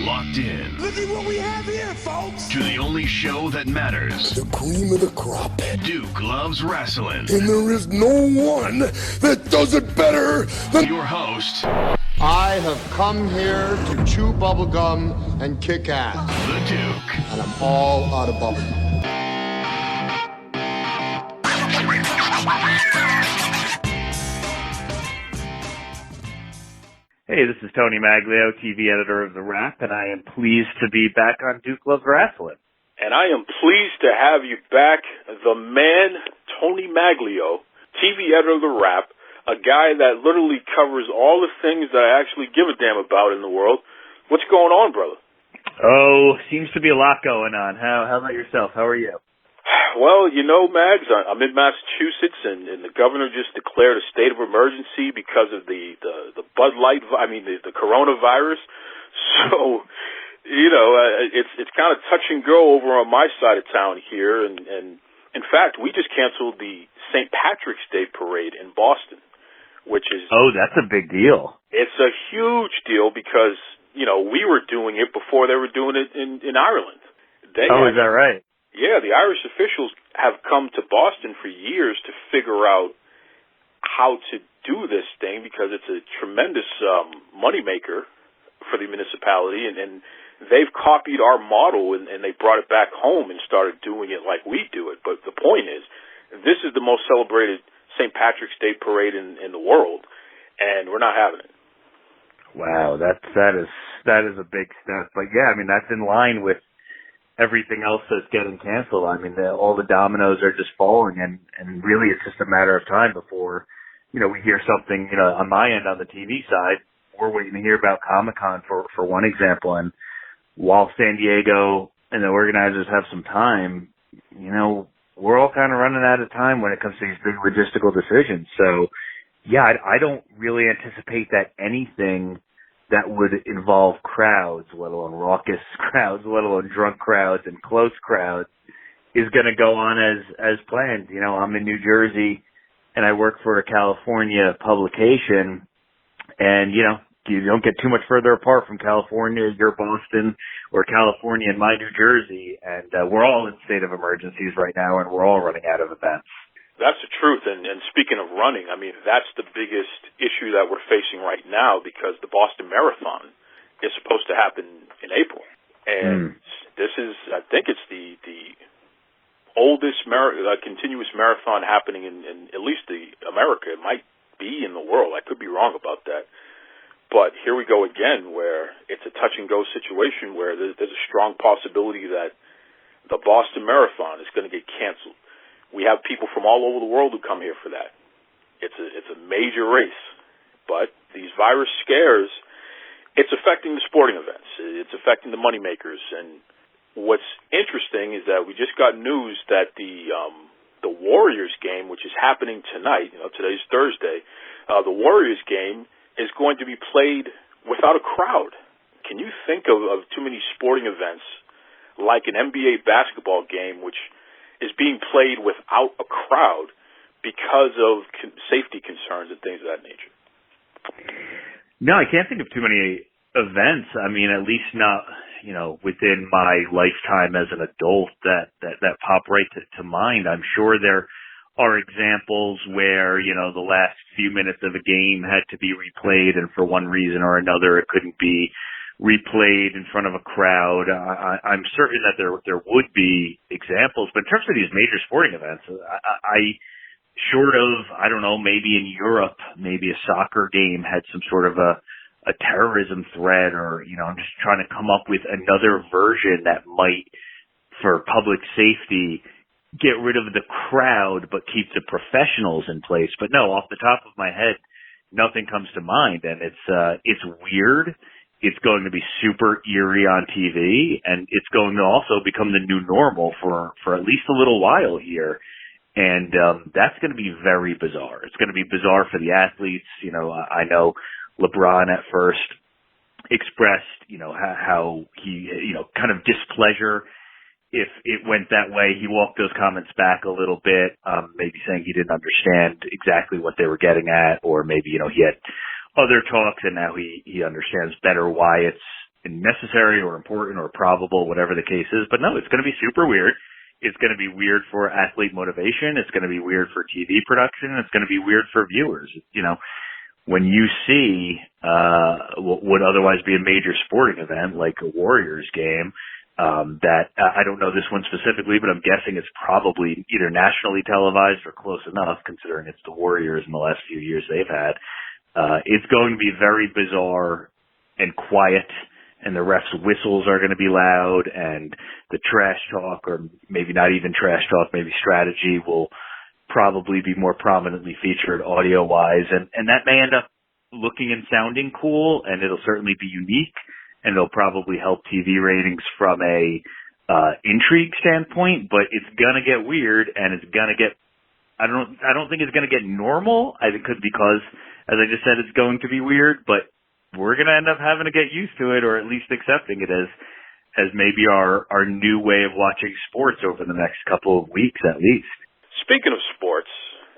locked in. Look at what we have here, folks. To the only show that matters. The cream of the crop. Duke loves wrestling. And there is no one that does it better than your host. I have come here to chew bubblegum and kick ass. The Duke. And I'm all out of bubblegum. Hey, this is Tony Maglio, TV editor of The Wrap, and I am pleased to be back on Duke Loves Wrestling. And I am pleased to have you back, the man, Tony Maglio, TV editor of The Wrap, a guy that literally covers all the things that I actually give a damn about in the world. What's going on, brother? Oh, seems to be a lot going on. How about yourself? How are you? Well, you know, Mags, I'm in Massachusetts, and the governor just declared a state of emergency because of the Bud Light, the coronavirus. So, you know, it's kind of touch and go over on my side of town here. And in fact, we just canceled the St. Patrick's Day parade in Boston, which is... Oh, that's a big deal. It's a huge deal because, you know, we were doing it before they were doing it in Ireland. Is that right? Yeah, the Irish officials have come to Boston for years to figure out how to do this thing because it's a tremendous moneymaker for the municipality, and they've copied our model and they brought it back home and started doing it like we do it. But the point is, this is the most celebrated St. Patrick's Day parade in the world, and we're not having it. Wow, that is a big step. But yeah, I mean, that's in line with everything else that's getting canceled. I mean, all the dominoes are just falling, and really it's just a matter of time before, you know, we hear something, you know, on my end on the TV side. We're waiting to hear about Comic-Con for one example, and while San Diego and the organizers have some time, you know, we're all kind of running out of time when it comes to these big logistical decisions. So, yeah, I don't really anticipate that anything that would involve crowds, let alone raucous crowds, let alone drunk crowds and close crowds, is going to go on as planned. You know, I'm in New Jersey, and I work for a California publication, and, you know, you don't get too much further apart from California, you're Boston, or California and my New Jersey, and we're all in state of emergencies right now, and we're all running out of events. That's the truth, and speaking of running, I mean, that's the biggest issue that we're facing right now because the Boston Marathon is supposed to happen in April. And this is, I think it's the oldest continuous marathon happening in at least America. It might be in the world. I could be wrong about that. But here we go again where it's a touch-and-go situation where there's a strong possibility that the Boston Marathon is going to get canceled. We have people from all over the world who come here for that. It's a major race. But these virus scares, it's affecting the sporting events. It's affecting the moneymakers. And what's interesting is that we just got news that the Warriors game, which is happening tonight, you know, today's Thursday, the Warriors game is going to be played without a crowd. Can you think of too many sporting events like an NBA basketball game, which is being played without a crowd because of safety concerns and things of that nature? No, I can't think of too many events. I mean, at least not, you know, within my lifetime as an adult that pop right to mind. I'm sure there are examples where, you know, the last few minutes of a game had to be replayed and for one reason or another it couldn't be replayed in front of a crowd. I'm certain that there would be examples, but in terms of these major sporting events, I short of, I don't know, maybe in Europe, maybe a soccer game had some sort of a terrorism threat, or, you know, I'm just trying to come up with another version that might, for public safety, get rid of the crowd but keep the professionals in place. But no, off the top of my head, nothing comes to mind, and it's weird. It's going to be super eerie on TV, and it's going to also become the new normal for at least a little while here. And that's going to be very bizarre. It's going to be bizarre for the athletes. You know, I know LeBron at first expressed, you know, how he, you know, kind of displeasure if it went that way. He walked those comments back a little bit, maybe saying he didn't understand exactly what they were getting at, or maybe, you know, he had other talks and now he understands better why it's necessary or important or probable, whatever the case is. But no, it's going to be super weird. It's going to be weird for athlete motivation. It's going to be weird for TV production. It's going to be weird for viewers. You know, when you see what would otherwise be a major sporting event like a Warriors game, that I don't know this one specifically, but I'm guessing it's probably either nationally televised or close enough, considering it's the Warriors in the last few years they've had. It's going to be very bizarre and quiet, and the refs' whistles are going to be loud, and the trash talk, or maybe not even trash talk, maybe strategy, will probably be more prominently featured audio-wise, and that may end up looking and sounding cool, and it'll certainly be unique, and it'll probably help TV ratings from a intrigue standpoint, but it's gonna get weird, and it's gonna get, I don't think it's gonna get normal. I think because, as I just said, it's going to be weird, but we're gonna end up having to get used to it, or at least accepting it as maybe our new way of watching sports over the next couple of weeks at least. Speaking of sports,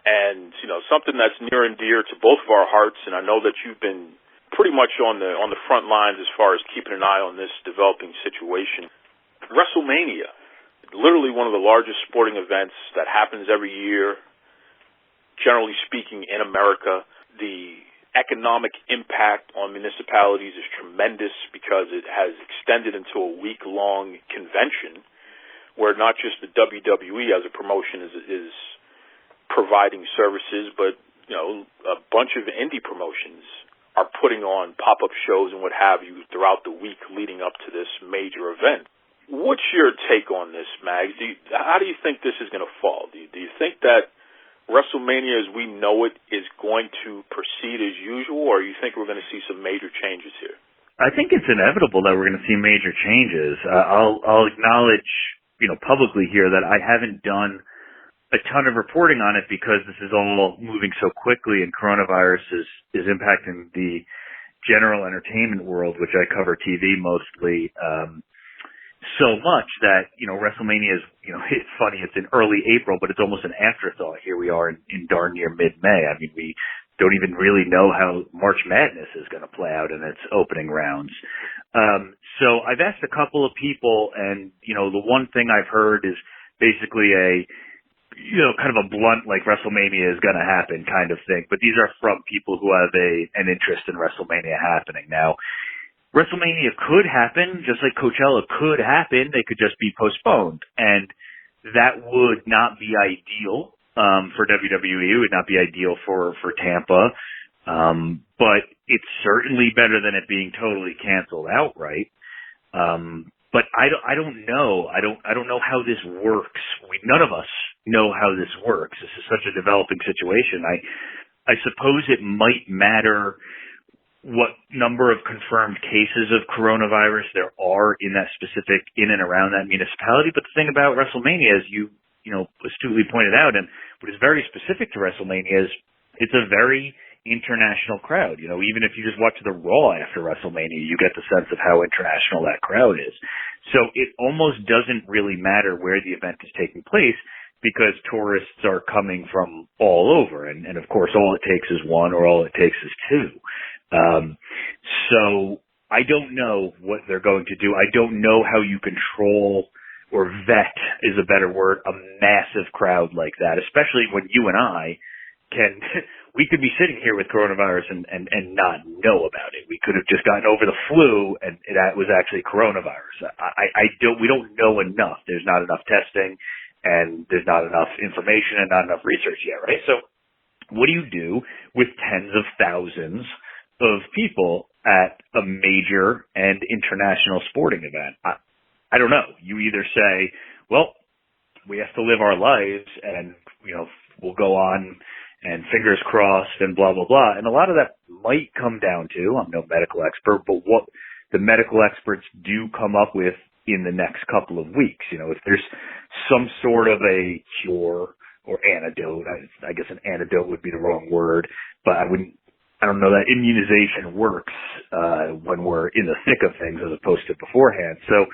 and you know, something that's near and dear to both of our hearts, and I know that you've been pretty much on the front lines as far as keeping an eye on this developing situation. Wrestlemania, literally one of the largest sporting events that happens every year, generally speaking, in America. The economic impact on municipalities is tremendous because it has extended into a week-long convention where not just the WWE as a promotion is providing services, but you know, a bunch of indie promotions are putting on pop-up shows and what have you throughout the week leading up to this major event. What's your take on this, Mags? How do you think this is going to fall? Do you think that WrestleMania as we know it is going to proceed as usual, or you think we're going to see some major changes here? I think it's inevitable that we're going to see major changes. I'll acknowledge, you know, publicly here that I haven't done a ton of reporting on it because this is all moving so quickly, and coronavirus is impacting the general entertainment world, which I cover TV mostly, so much that, you know, WrestleMania is, you know, it's funny, it's in early April, but it's almost an afterthought. Here we are in darn near mid-May. I mean, we don't even really know how March Madness is going to play out in its opening rounds. So I've asked a couple of people, and, you know, the one thing I've heard is basically kind of a blunt, like, WrestleMania is going to happen kind of thing. But these are from people who have an interest in WrestleMania happening. Now, WrestleMania could happen, just like Coachella could happen. They could just be postponed. And that would not be ideal for WWE. It would not be ideal for Tampa. But it's certainly better than it being totally canceled outright. But I don't know. I don't know how this works. None of us know how this works. This is such a developing situation. I suppose it might matter what number of confirmed cases of coronavirus there are in that specific, in and around that municipality. But the thing about WrestleMania, as you astutely pointed out, and what is very specific to WrestleMania is it's a very international crowd. You know, even if you just watch the Raw after WrestleMania, you get the sense of how international that crowd is. So it almost doesn't really matter where the event is taking place because tourists are coming from all over. And of course, all it takes is one, or all it takes is two. So I don't know what they're going to do. I don't know how you control, or vet is a better word, a massive crowd like that, especially when you and I we could be sitting here with coronavirus and not know about it. We could have just gotten over the flu and that was actually coronavirus. We don't know enough. There's not enough testing and there's not enough information and not enough research yet, right? So what do you do with tens of thousands of people at a major and international sporting event? I don't know. You either say, well, we have to live our lives and, you know, we'll go on and fingers crossed and blah, blah, blah. And a lot of that might come down to, I'm no medical expert, but what the medical experts do come up with in the next couple of weeks. You know, if there's some sort of a cure or antidote, I guess an antidote would be the wrong word, but I don't know that immunization works when we're in the thick of things as opposed to beforehand. So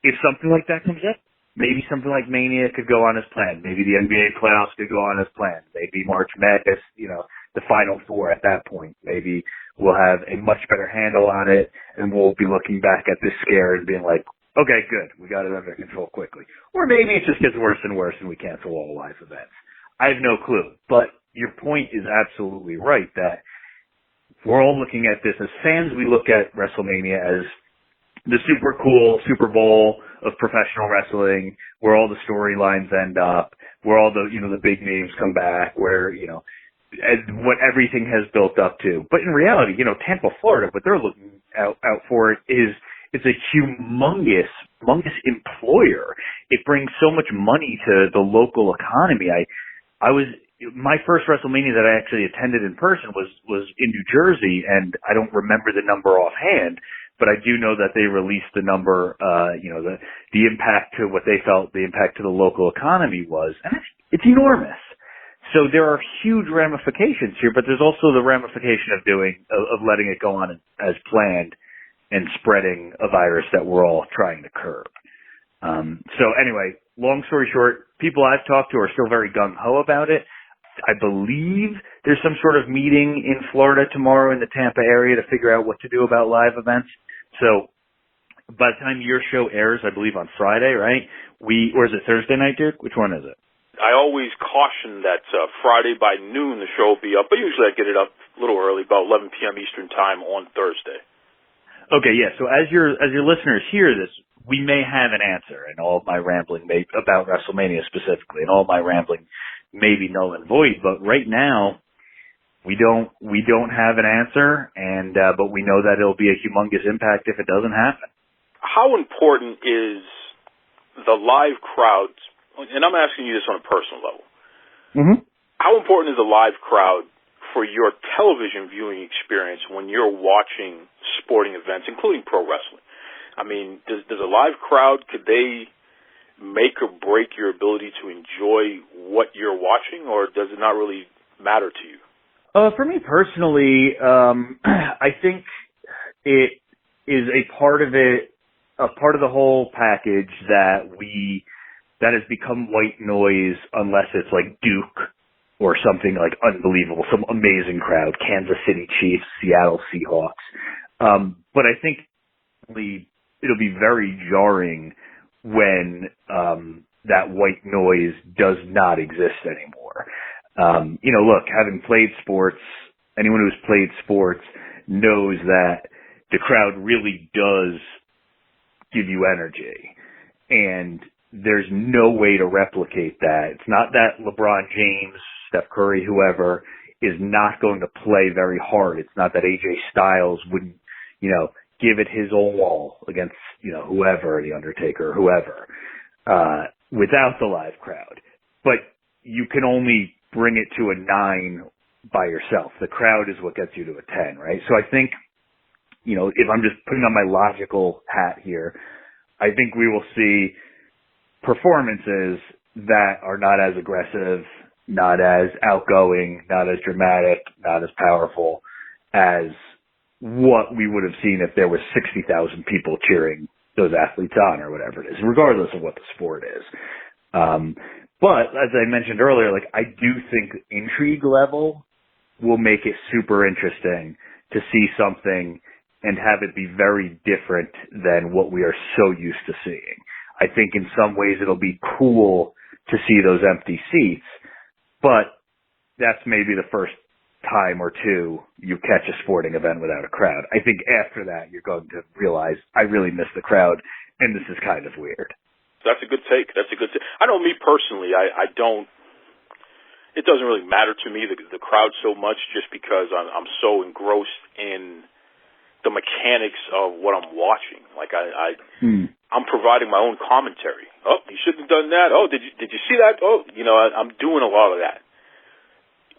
if something like that comes up, maybe something like Mania could go on as planned. Maybe the NBA playoffs could go on as planned. Maybe March Madness, you know, the Final Four at that point. Maybe we'll have a much better handle on it, and we'll be looking back at this scare and being like, okay, good, we got it under control quickly. Or maybe it just gets worse and worse and we cancel all live events. I have no clue. But your point is absolutely right that we're all looking at this as fans. We look at WrestleMania as the super cool Super Bowl of professional wrestling, where all the storylines end up, where all the, the big names come back, where, and what everything has built up to. But in reality, Tampa, Florida, what they're looking out for is it's a humongous employer. It brings so much money to the local economy. My first WrestleMania that I actually attended in person was in New Jersey, and I don't remember the number offhand, but I do know that they released the number, the impact to what they felt the impact to the local economy was, and it's enormous. So there are huge ramifications here, but there's also the ramification of letting it go on as planned and spreading a virus that we're all trying to curb. So anyway, long story short, people I've talked to are still very gung-ho about it. I believe there's some sort of meeting in Florida tomorrow in the Tampa area to figure out what to do about live events. So by the time your show airs, I believe on Friday, right? Or is it Thursday night, Duke? Which one is it? I always caution that Friday by noon the show will be up, but usually I get it up a little early, about 11 p.m. Eastern time on Thursday. Okay, yeah. So as your listeners hear this, we may have an answer, and all of my rambling about WrestleMania specifically, and all my rambling may be null and void. But right now, we don't have an answer, and but we know that it'll be a humongous impact if it doesn't happen. How important is the live crowd? And I'm asking you this on a personal level. Mm-hmm. How important is a live crowd for your television viewing experience when you're watching sporting events, including pro wrestling? I mean, does a live crowd, could they make or break your ability to enjoy what you're watching, or does it not really matter to you? For me personally, I think it is a part of the whole package that has become white noise unless it's like Duke or something like unbelievable, some amazing crowd, Kansas City Chiefs, Seattle Seahawks. But I think it'll be very jarring when that white noise does not exist anymore. Look, having played sports, anyone who's played sports knows that the crowd really does give you energy. And there's no way to replicate that. It's not that LeBron James, Steph Curry, whoever, is not going to play very hard. It's not that AJ Styles wouldn't, give it his all against, whoever, The Undertaker, whoever, without the live crowd. But you can only bring it to a 9 by yourself. The crowd is what gets you to a 10, right? So I think, if I'm just putting on my logical hat here, I think we will see performances that are not as aggressive, not as outgoing, not as dramatic, not as powerful as what we would have seen if there was 60,000 people cheering those athletes on or whatever it is, regardless of what the sport is. But as I mentioned earlier, I do think intrigue level will make it super interesting to see something and have it be very different than what we are so used to seeing. I think in some ways it'll be cool to see those empty seats, but that's maybe the first time or two you catch a sporting event without a crowd. I think after that you're going to realize I really miss the crowd and this is kind of weird. That's a good take. I know me personally, I don't, it doesn't really matter to me, the crowd so much, just because I'm so engrossed in the mechanics of what I'm watching. I'm providing my own commentary. Oh, you shouldn't have done that. Oh, did you see that? Oh, I'm doing a lot of that.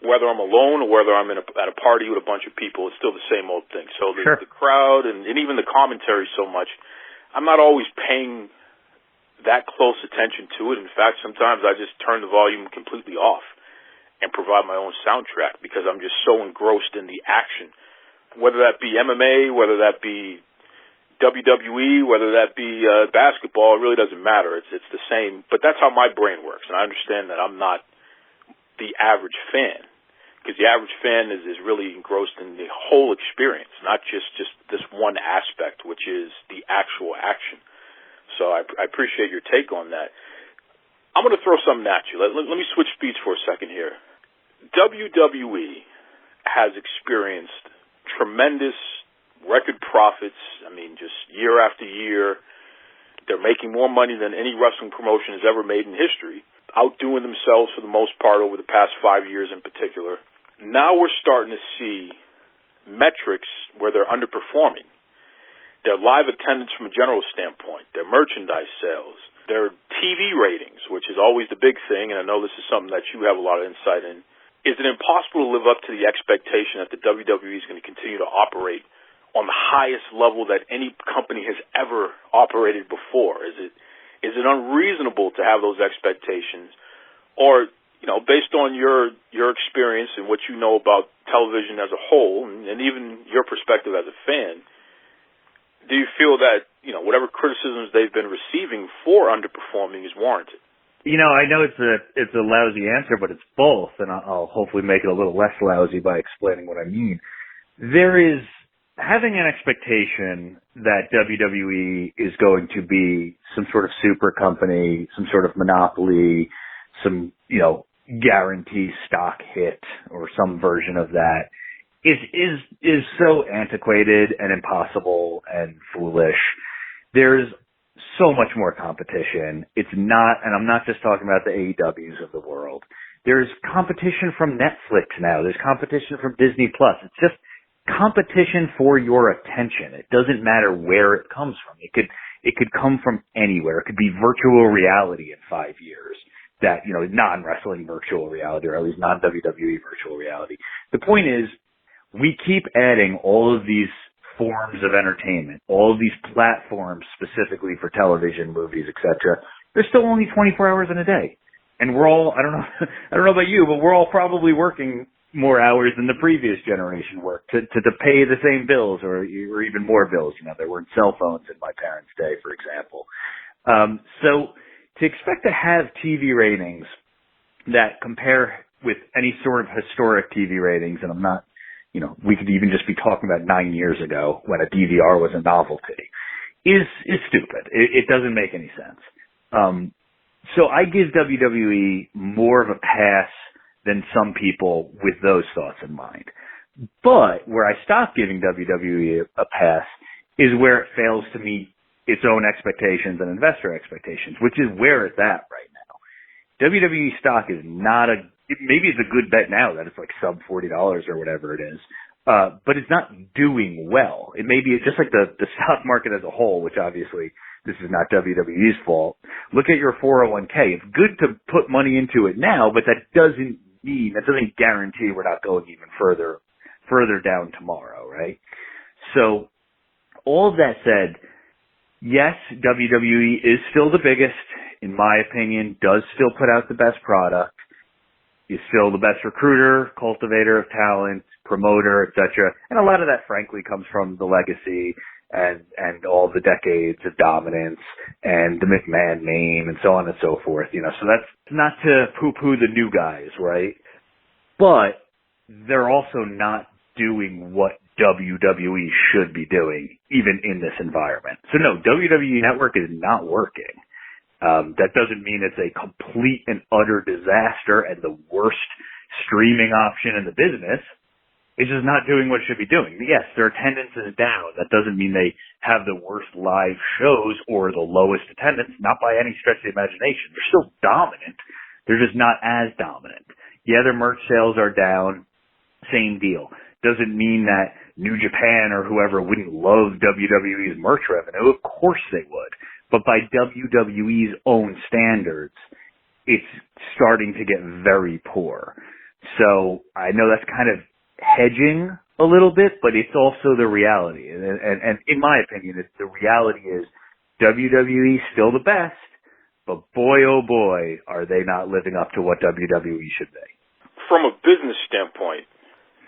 Whether I'm alone or whether I'm at a party with a bunch of people, it's still the same old thing. So the crowd and even the commentary so much, I'm not always paying that close attention to it. In fact, sometimes I just turn the volume completely off and provide my own soundtrack because I'm just so engrossed in the action. Whether that be MMA, whether that be WWE, whether that be basketball, it really doesn't matter. It's the same. But that's how my brain works, and I understand that I'm not the average fan because the average fan is really engrossed in the whole experience, not just this one aspect, which is the actual action. So I appreciate your take on that. I'm going to throw something at you. Let me switch speeds for a second here. WWE has experienced tremendous record profits. I mean, just year after year, they're making more money than any wrestling promotion has ever made in history, outdoing themselves for the most part over the past 5 years in particular. Now we're starting to see metrics where they're underperforming. Their live attendance from a general standpoint, their merchandise sales, their TV ratings, which is always the big thing, and I know this is something that you have a lot of insight in. Is it impossible to live up to the expectation that the WWE is going to continue to operate on the highest level that any company has ever operated before? Is it unreasonable to have those expectations? Or, based on your experience and what you know about television as a whole, and even your perspective as a fan, do you feel that, whatever criticisms they've been receiving for underperforming is warranted? I know it's a lousy answer, but it's both, and I'll hopefully make it a little less lousy by explaining what I mean. There is having an expectation that WWE is going to be some sort of super company, some sort of monopoly, some, guarantee stock hit or some version of that is so antiquated and impossible and foolish. There's so much more competition. It's not, and I'm not just talking about the AEWs of the world. There's competition from Netflix now. There's competition from Disney Plus. It's just competition for your attention. It doesn't matter where it comes from. It could come from anywhere. It could be virtual reality in 5 years. That, non-wrestling virtual reality, or at least non-WWE virtual reality. The point is, we keep adding all of these forms of entertainment, all of these platforms specifically for television, movies, etc. There's still only 24 hours in a day. And we're all, I don't know about you, but we're all probably working more hours than the previous generation worked to pay the same bills or even more bills. There weren't cell phones in my parents' day, for example. So to expect to have TV ratings that compare with any sort of historic TV ratings, and I'm not, we could even just be talking about 9 years ago when a DVR was a novelty, is stupid. It doesn't make any sense. So I give WWE more of a pass than some people with those thoughts in mind. But where I stop giving WWE a pass is where it fails to meet its own expectations and investor expectations, which is where it's at right now. WWE stock is not maybe it's a good bet now that it's like sub $40 or whatever it is, but it's not doing well. It may be just like the stock market as a whole, which obviously this is not WWE's fault. Look at your 401k. It's good to put money into it now, but that doesn't guarantee we're not going even further down tomorrow, right? So all of that said, yes, WWE is still the biggest, in my opinion, does still put out the best product, is still the best recruiter, cultivator of talent, promoter, etc. And a lot of that, frankly, comes from the legacy and all the decades of dominance and the McMahon name and so on and so forth. So that's not to poo-poo the new guys, right? But they're also not doing what WWE should be doing, even in this environment. So no, WWE Network is not working. That doesn't mean it's a complete and utter disaster and the worst streaming option in the business. It's just not doing what it should be doing. Yes, their attendance is down. That doesn't mean they have the worst live shows or the lowest attendance, not by any stretch of the imagination. They're still dominant. They're just not as dominant. Yeah, their merch sales are down. Same deal. Doesn't mean that New Japan or whoever wouldn't love WWE's merch revenue. Of course they would. But by WWE's own standards, it's starting to get very poor. So I know that's kind of hedging a little bit, but it's also the reality. And in my opinion, the reality is WWE still the best, but boy, oh boy, are they not living up to what WWE should be. From a business standpoint,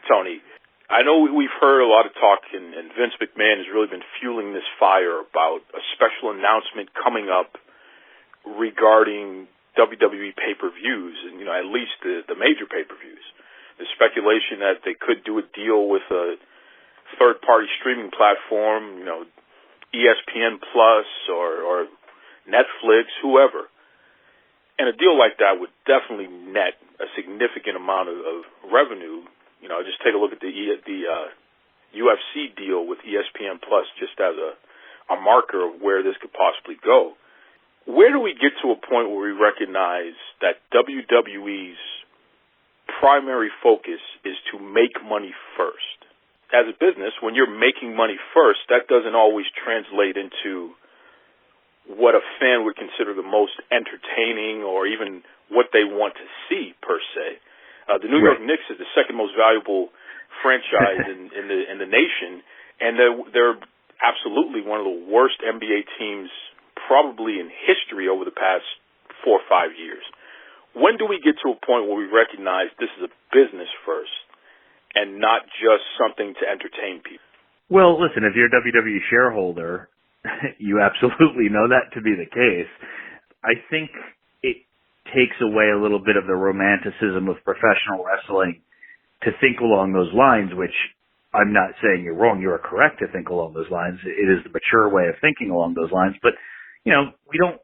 Tony, I know we've heard a lot of talk, and Vince McMahon has really been fueling this fire about a special announcement coming up regarding WWE pay-per-views, and at least the major pay-per-views. There's speculation that they could do a deal with a third-party streaming platform, ESPN Plus or Netflix, whoever. And a deal like that would definitely net a significant amount of revenue. Just take a look at the UFC deal with ESPN Plus just as a marker of where this could possibly go. Where do we get to a point where we recognize that WWE's primary focus is to make money first? As a business, when you're making money first, that doesn't always translate into what a fan would consider the most entertaining or even what they want to see, per se. The New York Knicks is the second most valuable franchise in the nation, and they're absolutely one of the worst NBA teams probably in history over the past 4 or 5 years. When do we get to a point where we recognize this is a business first and not just something to entertain people? Well, listen, if you're a WWE shareholder, you absolutely know that to be the case. I think it takes away a little bit of the romanticism of professional wrestling to think along those lines, which I'm not saying you're wrong. You are correct to think along those lines. It is the mature way of thinking along those lines. But, we don't,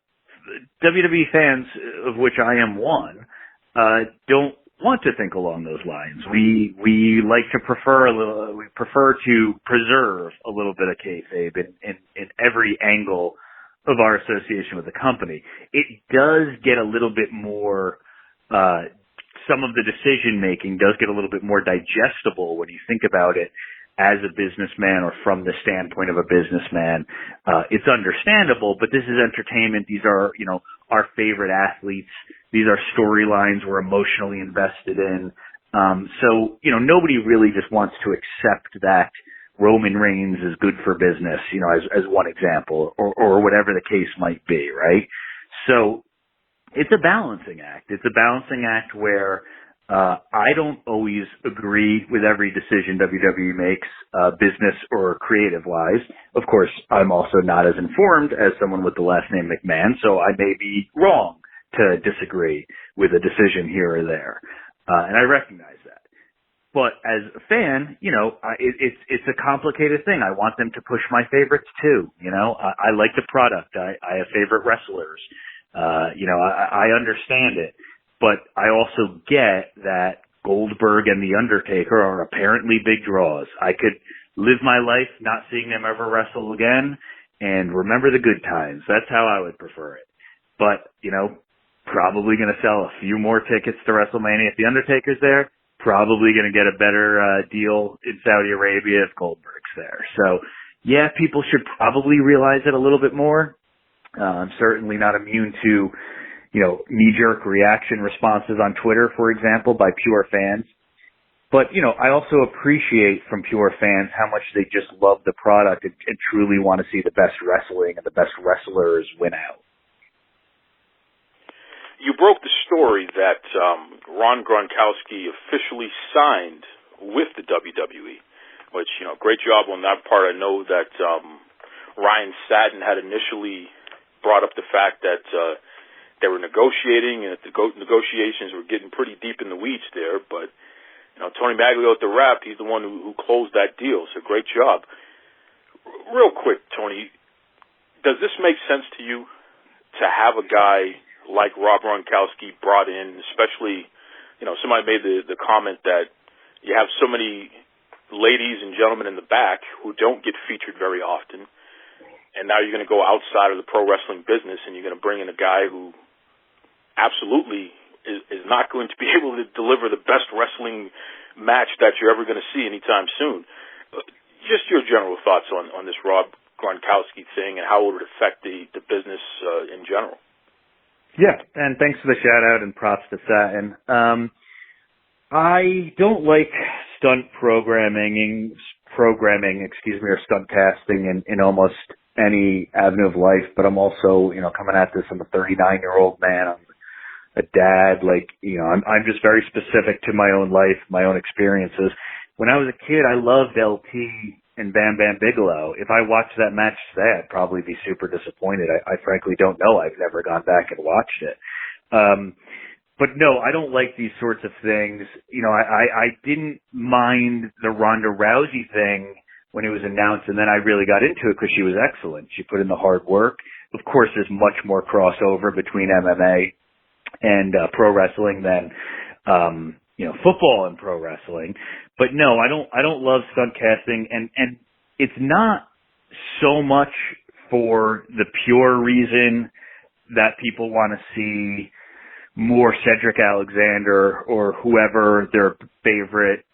WWE fans, of which I am one, don't want to think along those lines. We like to we prefer to preserve a little bit of kayfabe in every angle of our association with the company. It does get a little bit more, some of the decision making does get a little bit more digestible when you think about it as a businessman or from the standpoint of a businessman. It's understandable, but this is entertainment. These are, our favorite athletes. These are storylines we're emotionally invested in. So, nobody really just wants to accept that Roman Reigns is good for business, as one example, or whatever the case might be, right? So it's a balancing act. It's a balancing act where I don't always agree with every decision WWE makes, business or creative-wise. Of course, I'm also not as informed as someone with the last name McMahon, so I may be wrong to disagree with a decision here or there. And I recognize that. But as a fan, it's a complicated thing. I want them to push my favorites too. I like the product. I have favorite wrestlers. I understand it. But I also get that Goldberg and The Undertaker are apparently big draws. I could live my life not seeing them ever wrestle again and remember the good times. That's how I would prefer it. But, probably going to sell a few more tickets to WrestleMania if The Undertaker's there. Probably going to get a better deal in Saudi Arabia if Goldberg's there. So, yeah, people should probably realize it a little bit more. I'm certainly not immune to knee-jerk reaction responses on Twitter, for example, by pure fans. But, I also appreciate from pure fans how much they just love the product and truly want to see the best wrestling and the best wrestlers win out. You broke the story that Rob Gronkowski officially signed with the WWE, which, great job on that part. I know that Ryan Satin had initially brought up the fact that they were negotiating, and the negotiations were getting pretty deep in the weeds there. But, Tony Maglio at the Wrap, he's the one who closed that deal. So great job. Real quick, Tony, does this make sense to you to have a guy like Rob Gronkowski brought in, especially, somebody made the comment that you have so many ladies and gentlemen in the back who don't get featured very often, and now you're going to go outside of the pro wrestling business and you're going to bring in a guy who absolutely is not going to be able to deliver the best wrestling match that you're ever going to see anytime soon. Just your general thoughts on this Rob Gronkowski thing and how it would affect the business in general. Yeah, and thanks for the shout-out and props to Satin. I don't like stunt programming, or stunt casting in almost any avenue of life, but I'm also, coming at this, I'm a 39-year-old man, I'm a dad, I'm just very specific to my own life, my own experiences. When I was a kid, I loved LT and Bam Bam Bigelow. If I watched that match today, I'd probably be super disappointed. I frankly don't know. I've never gone back and watched it. But no, I don't like these sorts of things. You know, I didn't mind the Ronda Rousey thing when it was announced, and then I really got into it because she was excellent. She put in the hard work. Of course, there's much more crossover between MMA and pro wrestling than football and pro wrestling. But no, I don't love stunt casting, and it's not so much for the pure reason that people want to see more Cedric Alexander or whoever their favorite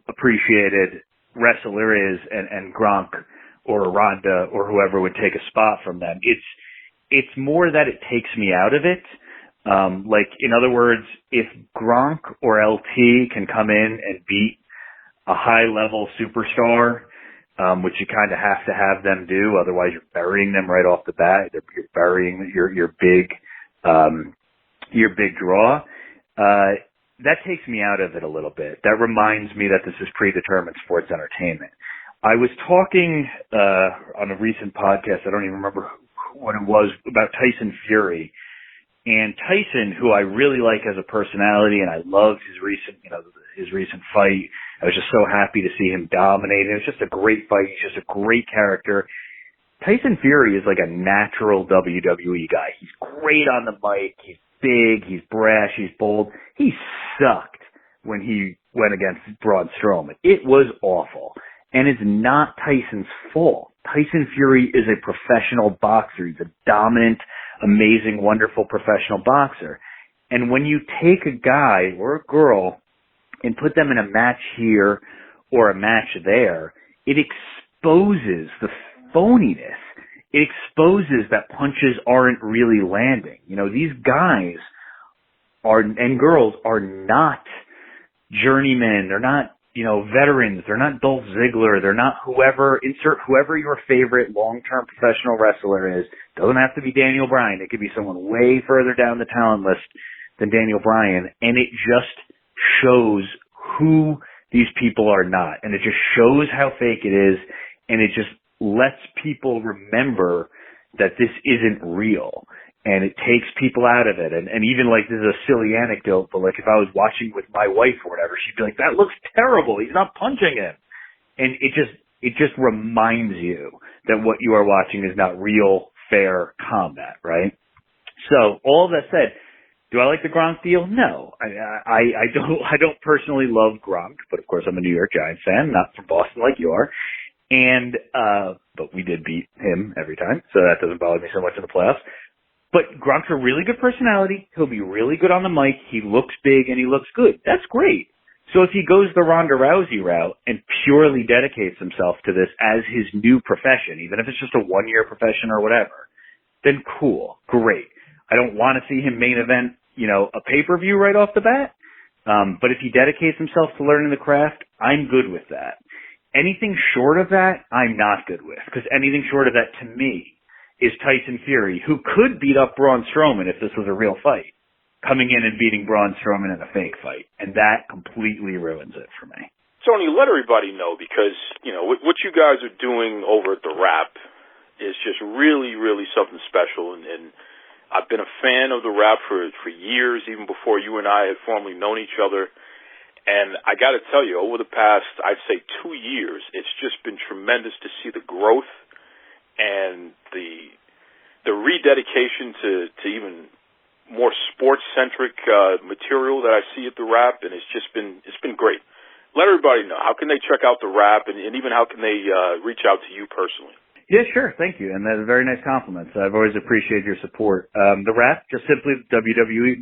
appreciated wrestler is, and Gronk or Ronda or whoever would take a spot from them. It's more that it takes me out of it. Like, in other words, if Gronk or LT can come in and beat a high-level superstar, which you kind of have to have them do, otherwise you're burying them right off the bat. You're burying your big draw. That takes me out of it a little bit. That reminds me that this is predetermined sports entertainment. I was talking on a recent podcast, I don't even remember what it was, about Tyson Fury. And Tyson, who I really like as a personality, and I loved his recent fight. I was just so happy to see him dominate. It was just a great fight. He's just a great character. Tyson Fury is like a natural WWE guy. He's great on the mic. He's big. He's brash. He's bold. He sucked when he went against Braun Strowman. It was awful. And it's not Tyson's fault. Tyson Fury is a professional boxer. He's a dominant, amazing, wonderful professional boxer. And when you take a guy or a girl and put them in a match here or a match there, it exposes the phoniness. It exposes that punches aren't really landing. You know, these guys and girls are not journeymen. They're not, veterans. They're not Dolph Ziggler. They're not insert whoever your favorite long-term professional wrestler is. Doesn't have to be Daniel Bryan. It could be someone way further down the talent list than Daniel Bryan. And it just shows who these people are not. And it just shows how fake it is. And it just lets people remember that this isn't real. And it takes people out of it. And even like, this is a silly anecdote, but like if I was watching with my wife or whatever, she'd be like, that looks terrible. He's not punching him. And it just reminds you that what you are watching is not real, fair combat, right? So all that said, do I like the Gronk deal? No. I don't personally love Gronk, but of course I'm a New York Giants fan, not from Boston like you are. And, but we did beat him every time, so that doesn't bother me so much in the playoffs. But Gronk's a really good personality. He'll be really good on the mic. He looks big and he looks good. That's great. So if he goes the Ronda Rousey route and purely dedicates himself to this as his new profession, even if it's just a one-year profession or whatever, then cool, great. I don't want to see him main event, a pay-per-view right off the bat. But if he dedicates himself to learning the craft, I'm good with that. Anything short of that, I'm not good with. Because anything short of that, to me, is Tyson Fury, who could beat up Braun Strowman if this was a real fight, coming in and beating Braun Strowman in a fake fight. And that completely ruins it for me. Tony, let everybody know, because, what you guys are doing over at The Wrap is just really, really something special. And I've been a fan of The Wrap for years, even before you and I had formally known each other. And I got to tell you, over the past, I'd say 2 years, it's just been tremendous to see the growth and the rededication to even more sports-centric material that I see at The Wrap, and it's been great. Let everybody know, how can they check out The Wrap, and even how can they reach out to you personally? Yeah, sure. Thank you. And that's a very nice compliment. I've always appreciated your support. The Wrap, just simply www,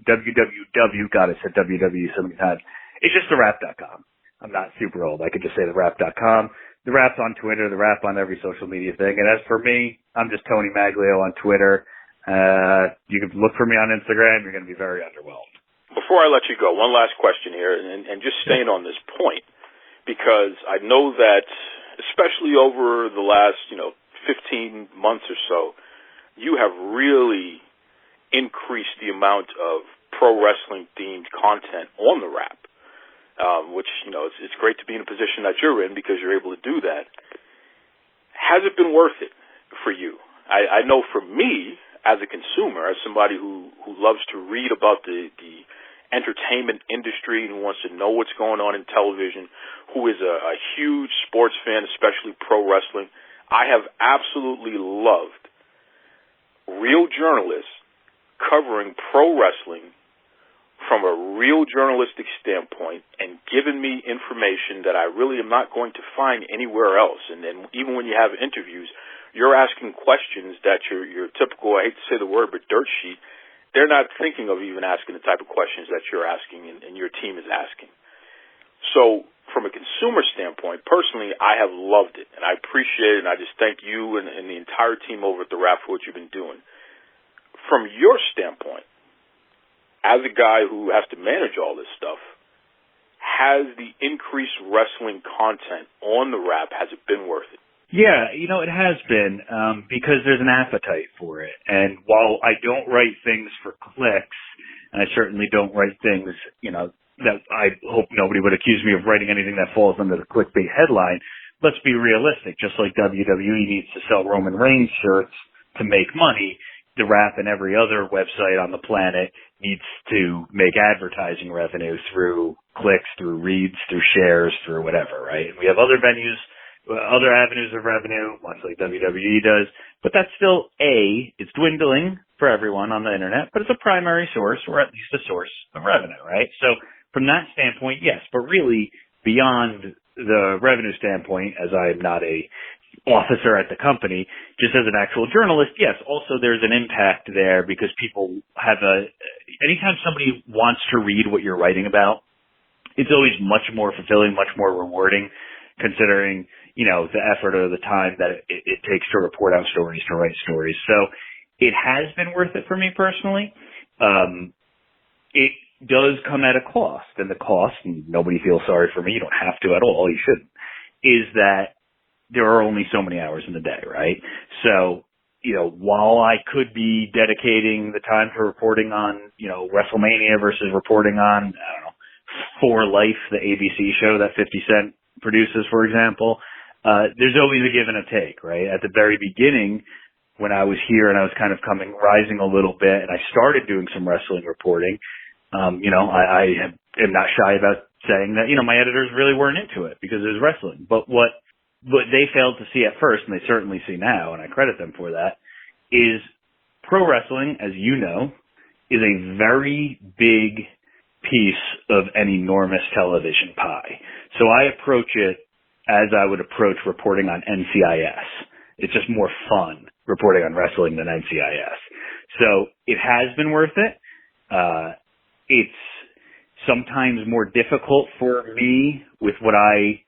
God, I said www so many times. It's just thewrap.com. I'm not super old. I could just say thewrap.com. The Wrap's on Twitter, The Wrap on every social media thing. And as for me, I'm just Tony Maglio on Twitter. You can look for me on Instagram. You're going to be very underwhelmed. Before I let you go, one last question here, and just staying on this point, because I know that, especially over the last, 15 months or so, you have really increased the amount of pro wrestling themed content on The Wrap. Which, it's great to be in a position that you're in because you're able to do that. Has it been worth it for you? I know for me, as a consumer, as somebody who loves to read about the entertainment industry and who wants to know what's going on in television, who is a huge sports fan, especially pro wrestling, I have absolutely loved real journalists covering pro wrestling from a real journalistic standpoint and giving me information that I really am not going to find anywhere else. And then even when you have interviews, you're asking questions that your typical, I hate to say the word, but dirt sheet, they're not thinking of even asking the type of questions that you're asking and your team is asking. So from a consumer standpoint, personally, I have loved it, and I appreciate it, and I just thank you and the entire team over at the Wrap for what you've been doing. From your standpoint, as a guy who has to manage all this stuff, has the increased wrestling content on the Wrap, has it been worth it? Yeah, it has been, because there's an appetite for it. And while I don't write things for clicks, and I certainly don't write things, that I hope nobody would accuse me of writing anything that falls under the clickbait headline, let's be realistic. Just like WWE needs to sell Roman Reigns shirts to make money, the Wrap and every other website on the planet needs to make advertising revenue through clicks, through reads, through shares, through whatever, right? And we have other venues, other avenues of revenue, much like WWE does, but that's still it's dwindling for everyone on the internet, but it's a primary source, or at least a source of revenue, right? So from that standpoint, yes, but really beyond the revenue standpoint, as I'm not a officer at the company, just as an actual journalist, yes, also there's an impact there because people have anytime somebody wants to read what you're writing about, it's always much more fulfilling, much more rewarding, considering, the effort or the time that it takes to report out stories, to write stories. So it has been worth it for me personally. It does come at a cost, and the cost, and nobody feels sorry for me, you don't have to at all, you shouldn't, is that there are only so many hours in the day, right? So, while I could be dedicating the time to reporting on, Wrestlemania versus reporting on, For Life, the ABC show that 50 Cent produces, for example, there's always a give and a take, right? At the very beginning, when I was here and I was kind of rising a little bit, and I started doing some wrestling reporting, I am not shy about saying that, my editors really weren't into it because it was wrestling. But what they failed to see at first, and they certainly see now, and I credit them for that, is pro wrestling, as you know, is a very big piece of an enormous television pie. So I approach it as I would approach reporting on NCIS. It's just more fun reporting on wrestling than NCIS. So it has been worth it. It's sometimes more difficult for me with what I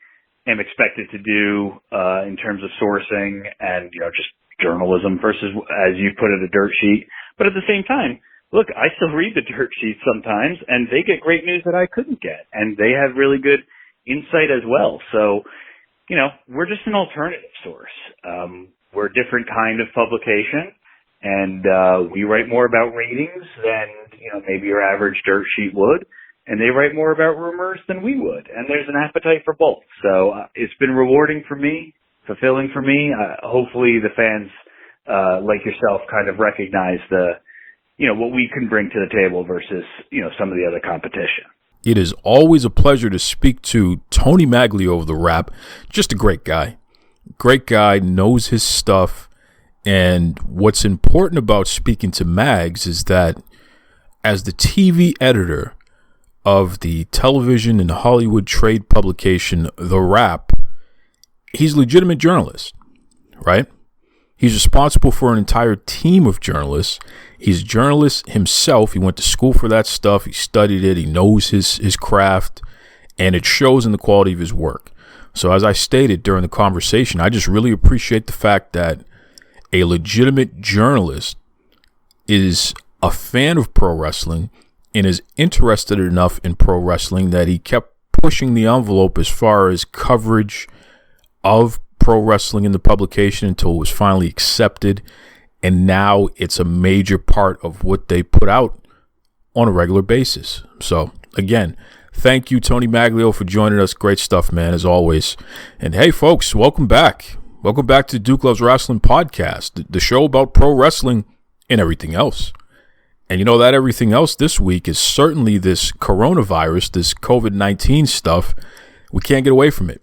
am expected to do in terms of sourcing and, just journalism versus, as you put it, a dirt sheet. But at the same time, look, I still read the dirt sheets sometimes, and they get great news that I couldn't get, and they have really good insight as well. So, we're just an alternative source. We're a different kind of publication, and we write more about ratings than, maybe your average dirt sheet would. And they write more about rumors than we would. And there's an appetite for both. So it's been rewarding for me, fulfilling for me. Hopefully the fans, like yourself, kind of recognize what we can bring to the table versus, some of the other competition. It is always a pleasure to speak to Tony Maglio of the Wrap. Just a great guy. Great guy, knows his stuff. And what's important about speaking to Mags is that as the TV editor of the television and Hollywood trade publication, The Wrap, he's a legitimate journalist, right? He's responsible for an entire team of journalists. He's a journalist himself. He went to school for that stuff. He studied it. He knows his craft, and it shows in the quality of his work. So as I stated during the conversation, I just really appreciate the fact that a legitimate journalist is a fan of pro wrestling and is interested enough in pro wrestling that he kept pushing the envelope as far as coverage of pro wrestling in the publication until it was finally accepted. And now it's a major part of what they put out on a regular basis. So again, thank you, Tony Maglio, for joining us. Great stuff, man, as always. And hey, folks, welcome back. Welcome back to Duke Loves Wrestling podcast, the show about pro wrestling and everything else. And you know that everything else this week is certainly this coronavirus, this COVID-19 stuff. We can't get away from it.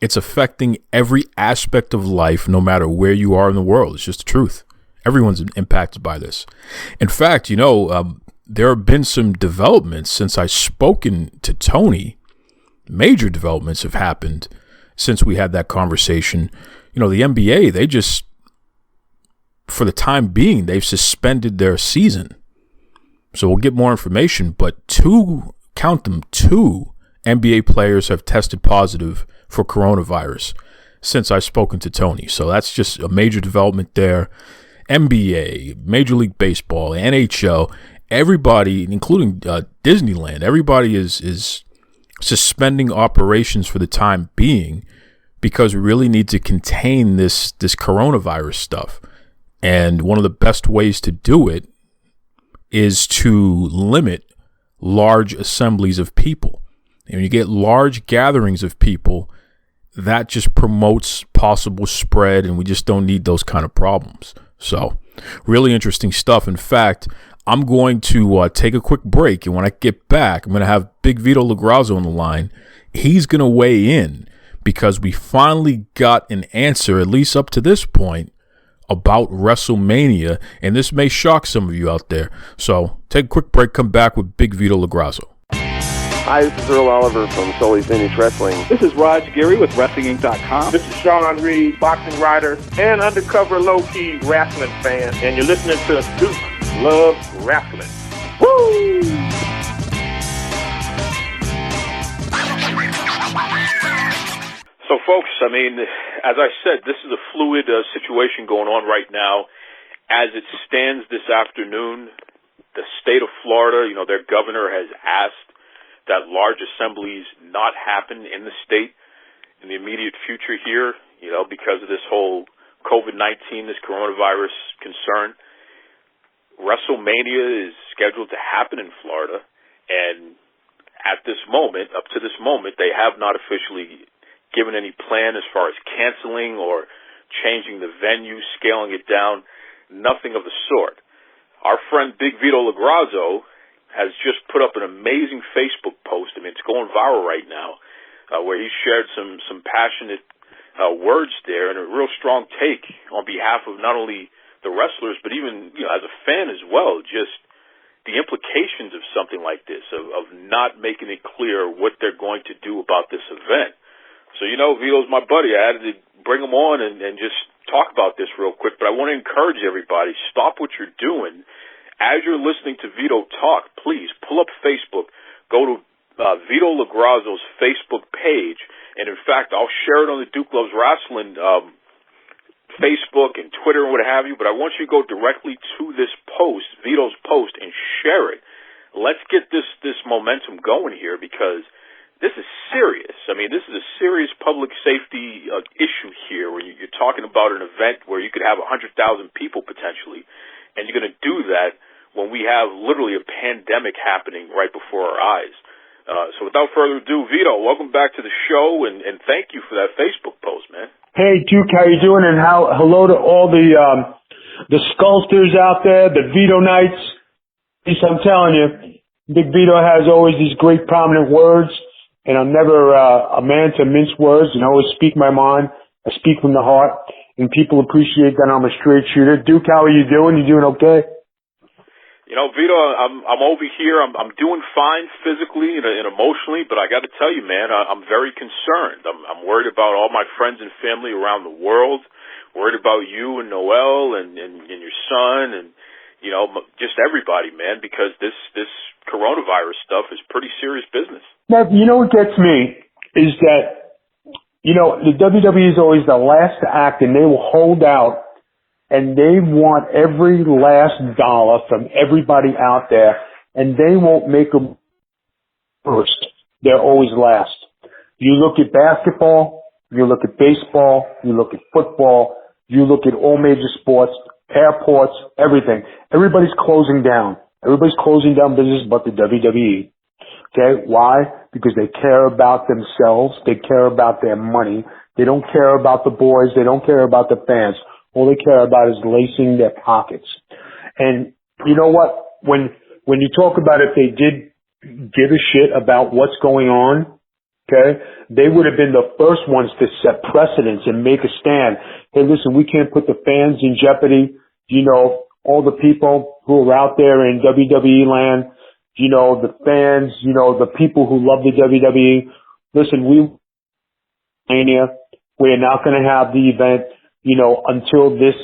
It's affecting every aspect of life, no matter where you are in the world. It's just the truth. Everyone's impacted by this. In fact, there have been some developments since I've spoken to Tony. Major developments have happened since we had that conversation. The NBA, they just, for the time being, they've suspended their season. So we'll get more information, but two NBA players have tested positive for coronavirus since I've spoken to Tony. So that's just a major development there. NBA, Major League Baseball, NHL, everybody, including Disneyland, everybody is suspending operations for the time being because we really need to contain this coronavirus stuff. And one of the best ways to do it is to limit large assemblies of people. And when you get large gatherings of people, that just promotes possible spread, and we just don't need those kind of problems. So really interesting stuff. In fact, I'm going to take a quick break, and when I get back, I'm going to have Big Vito Lograsso on the line. He's going to weigh in because we finally got an answer, at least up to this point, about Wrestlemania, and this may shock some of you out there. So take a quick break, come back with Big Vito Lograsso. Hi, this is Earl Oliver from Sully Finish Wrestling. This is Raj Geary with WrestlingInc.com. This is Sean Reed, boxing writer and undercover low-key wrestling fan, and you're listening to Duke Loves Wrestling. Woo! So, folks, as I said, this is a fluid situation going on right now. As it stands this afternoon, the state of Florida, their governor has asked that large assemblies not happen in the state in the immediate future here, because of this whole COVID-19, this coronavirus concern. WrestleMania is scheduled to happen in Florida, and at this moment, up to this moment, they have not officially given any plan as far as canceling or changing the venue, scaling it down, nothing of the sort. Our friend Big Vito Lograsso has just put up an amazing Facebook post. It's going viral right now, where he shared some passionate words there and a real strong take on behalf of not only the wrestlers, but even as a fan as well, just the implications of something like this, of not making it clear what they're going to do about this event. So, Vito's my buddy. I had to bring him on and just talk about this real quick. But I want to encourage everybody, stop what you're doing. As you're listening to Vito talk, please pull up Facebook. Go to Vito Lograsso's Facebook page. And, in fact, I'll share it on the Duke Loves Wrestling Facebook and Twitter and what have you. But I want you to go directly to this post, Vito's post, and share it. Let's get this momentum going here because this is serious. This is a serious public safety issue here where you're talking about an event where you could have 100,000 people potentially, and you're going to do that when we have literally a pandemic happening right before our eyes. So without further ado, Vito, welcome back to the show, and thank you for that Facebook post, man. Hey, Duke, how you doing? And hello to all the sculptors out there, the Vito Knights. I'm telling you, Big Vito has always these great prominent words. And I'm never a man to mince words and always speak my mind. I speak from the heart, and people appreciate that I'm a straight shooter. Duke, how are you doing? You doing okay? Vito, I'm over here. I'm doing fine physically and emotionally, but I got to tell you, man, I'm very concerned. I'm worried about all my friends and family around the world. Worried about you and Noel and your son and just everybody, man, because this coronavirus stuff is pretty serious business. Now, what gets me is that, the WWE is always the last to act, and they will hold out, and they want every last dollar from everybody out there, and they won't make them first. They're always last. You look at basketball, you look at baseball, you look at football, you look at all major sports, airports, everything. Everybody's closing down. Everybody's closing down business but the WWE. Okay? Why? Because they care about themselves. They care about their money. They don't care about the boys. They don't care about the fans. All they care about is lacing their pockets. And you know what? When you talk about if they did give a shit about what's going on, okay, they would have been the first ones to set precedents and make a stand. Hey, listen, we can't put the fans in jeopardy. You know, all the people who are out there in WWE land, you know, the fans, you know, the people who love the WWE. Listen, we're not going to have the event, you know, until this